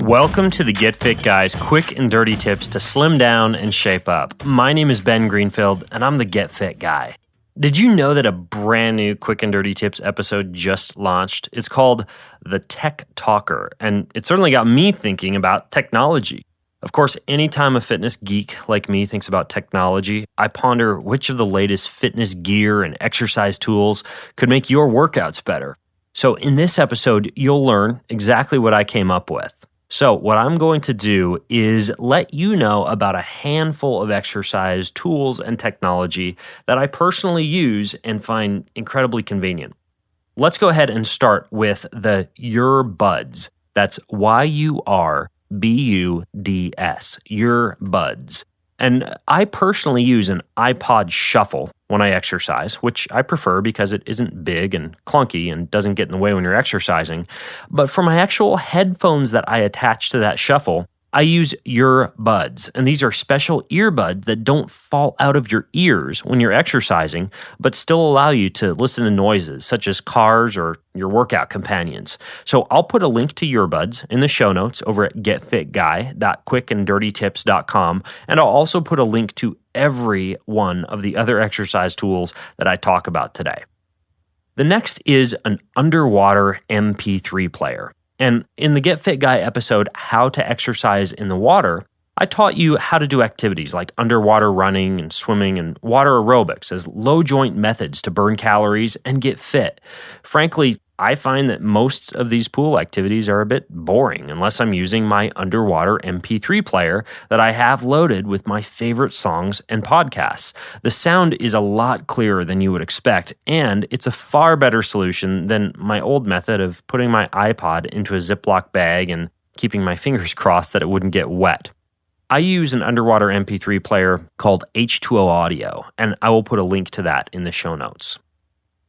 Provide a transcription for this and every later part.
Welcome to the Get Fit Guys quick and dirty tips to slim down and shape up. My name is Ben Greenfield, and I'm the Get Fit Guy. Did you know that a brand new quick and dirty tips episode just launched? It's called The Tech Talker, and it certainly got me thinking about technology. Of course, anytime a fitness geek like me thinks about technology, I ponder which of the latest fitness gear and exercise tools could make your workouts better. So in this episode, you'll learn exactly what I came up with. So what I'm going to do is let you know about a handful of exercise tools and technology that I personally use and find incredibly convenient. Let's go ahead and start with the Earbuds. That's Yurbuds, Earbuds. And I personally use an iPod Shuffle when I exercise, which I prefer because it isn't big and clunky and doesn't get in the way when you're exercising. But for my actual headphones that I attach to that Shuffle, I use Earbuds, and these are special earbuds that don't fall out of your ears when you're exercising, but still allow you to listen to noises such as cars or your workout companions. So I'll put a link to Earbuds in the show notes over at getfitguy.quickanddirtytips.com, and I'll also put a link to every one of the other exercise tools that I talk about today. The next is an underwater MP3 player. And in the Get Fit Guy episode, How to Exercise in the Water, I taught you how to do activities like underwater running and swimming and water aerobics as low joint methods to burn calories and get fit. Frankly, I find that most of these pool activities are a bit boring unless I'm using my underwater MP3 player that I have loaded with my favorite songs and podcasts. The sound is a lot clearer than you would expect, and it's a far better solution than my old method of putting my iPod into a Ziploc bag and keeping my fingers crossed that it wouldn't get wet. I use an underwater MP3 player called H2O Audio, and I will put a link to that in the show notes.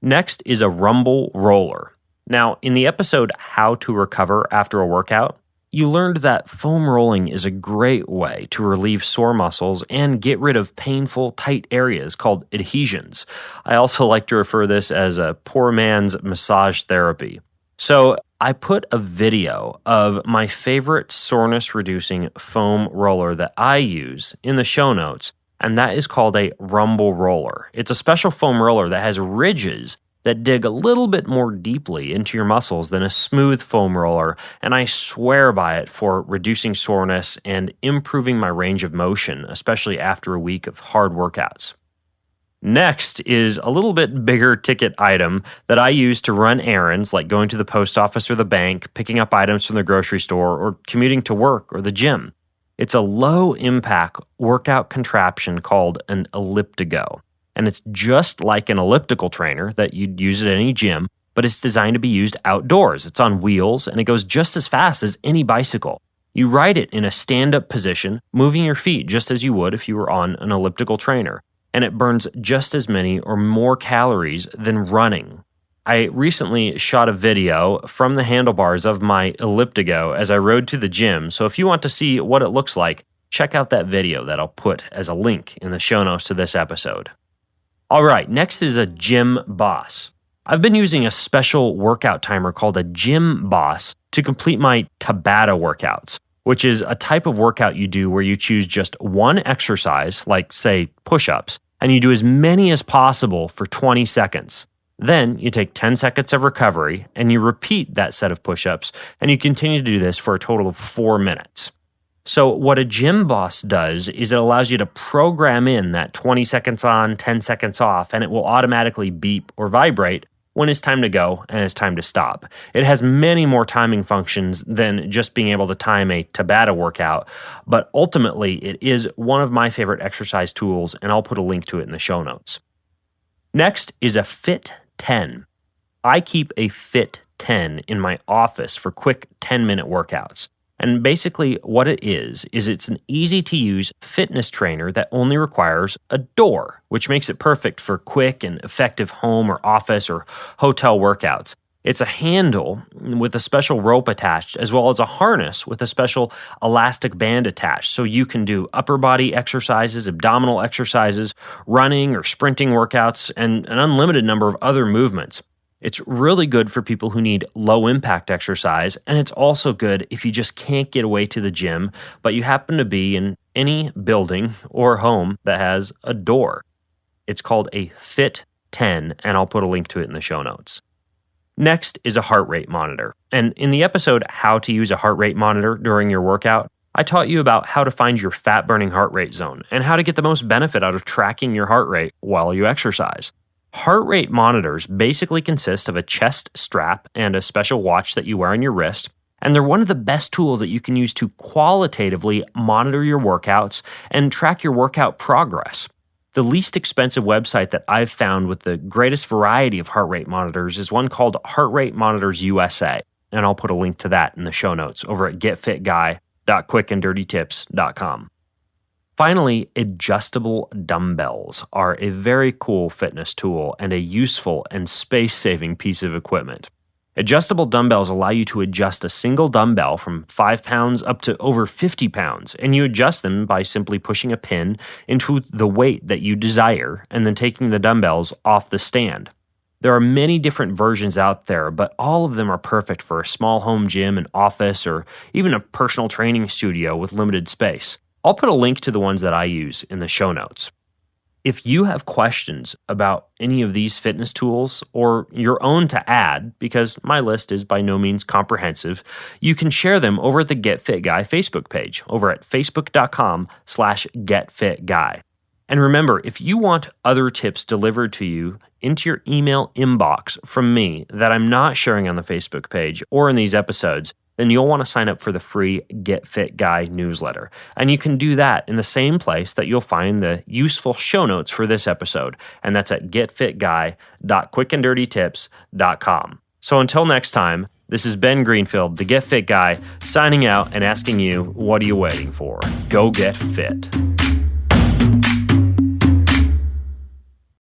Next is a Rumble Roller. Now, in the episode How to Recover After a Workout, you learned that foam rolling is a great way to relieve sore muscles and get rid of painful, tight areas called adhesions. I also like to refer this as a poor man's massage therapy. So I put a video of my favorite soreness-reducing foam roller that I use in the show notes, and that is called a Rumble Roller. It's a special foam roller that has ridges that dig a little bit more deeply into your muscles than a smooth foam roller, and I swear by it for reducing soreness and improving my range of motion, especially after a week of hard workouts. Next is a little bit bigger ticket item that I use to run errands like going to the post office or the bank, picking up items from the grocery store, or commuting to work or the gym. It's a low-impact workout contraption called an elliptigo. And it's just like an elliptical trainer that you'd use at any gym, but it's designed to be used outdoors. It's on wheels, and it goes just as fast as any bicycle. You ride it in a stand-up position, moving your feet just as you would if you were on an elliptical trainer. And it burns just as many or more calories than running. I recently shot a video from the handlebars of my elliptigo as I rode to the gym, so if you want to see what it looks like, check out that video that I'll put as a link in the show notes to this episode. All right, next is a Gym Boss. I've been using a special workout timer called a Gym Boss to complete my Tabata workouts, which is a type of workout you do where you choose just one exercise, like, say, push-ups, and you do as many as possible for 20 seconds. Then you take 10 seconds of recovery, and you repeat that set of push-ups, and you continue to do this for a total of 4 minutes. So what a Gym Boss does is it allows you to program in that 20 seconds on, 10 seconds off, and it will automatically beep or vibrate when it's time to go and it's time to stop. It has many more timing functions than just being able to time a Tabata workout, but ultimately it is one of my favorite exercise tools, and I'll put a link to it in the show notes. Next is a Fit 10. I keep a Fit 10 in my office for quick 10-minute workouts. And basically what it is it's an easy-to-use fitness trainer that only requires a door, which makes it perfect for quick and effective home or office or hotel workouts. It's a handle with a special rope attached, as well as a harness with a special elastic band attached, so you can do upper body exercises, abdominal exercises, running or sprinting workouts, and an unlimited number of other movements. It's really good for people who need low impact exercise, and it's also good if you just can't get away to the gym, but you happen to be in any building or home that has a door. It's called a Fit 10, and I'll put a link to it in the show notes. Next is a heart rate monitor. And in the episode, How to Use a Heart Rate Monitor During Your Workout, I taught you about how to find your fat-burning heart rate zone and how to get the most benefit out of tracking your heart rate while you exercise. Heart rate monitors basically consist of a chest strap and a special watch that you wear on your wrist, and they're one of the best tools that you can use to qualitatively monitor your workouts and track your workout progress. The least expensive website that I've found with the greatest variety of heart rate monitors is one called Heart Rate Monitors USA, and I'll put a link to that in the show notes over at getfitguy.quickanddirtytips.com. Finally, adjustable dumbbells are a very cool fitness tool and a useful and space-saving piece of equipment. Adjustable dumbbells allow you to adjust a single dumbbell from 5 pounds up to over 50 pounds, and you adjust them by simply pushing a pin into the weight that you desire and then taking the dumbbells off the stand. There are many different versions out there, but all of them are perfect for a small home gym, an office, or even a personal training studio with limited space. I'll put a link to the ones that I use in the show notes. If you have questions about any of these fitness tools or your own to add, because my list is by no means comprehensive, you can share them over at the Get Fit Guy Facebook page over at facebook.com/getfitguy. And remember, if you want other tips delivered to you into your email inbox from me that I'm not sharing on the Facebook page or in these episodes, then you'll want to sign up for the free Get Fit Guy newsletter. And you can do that in the same place that you'll find the useful show notes for this episode, and that's at getfitguy.quickanddirtytips.com. So until next time, this is Ben Greenfield, the Get Fit Guy, signing out and asking you, what are you waiting for? Go get fit.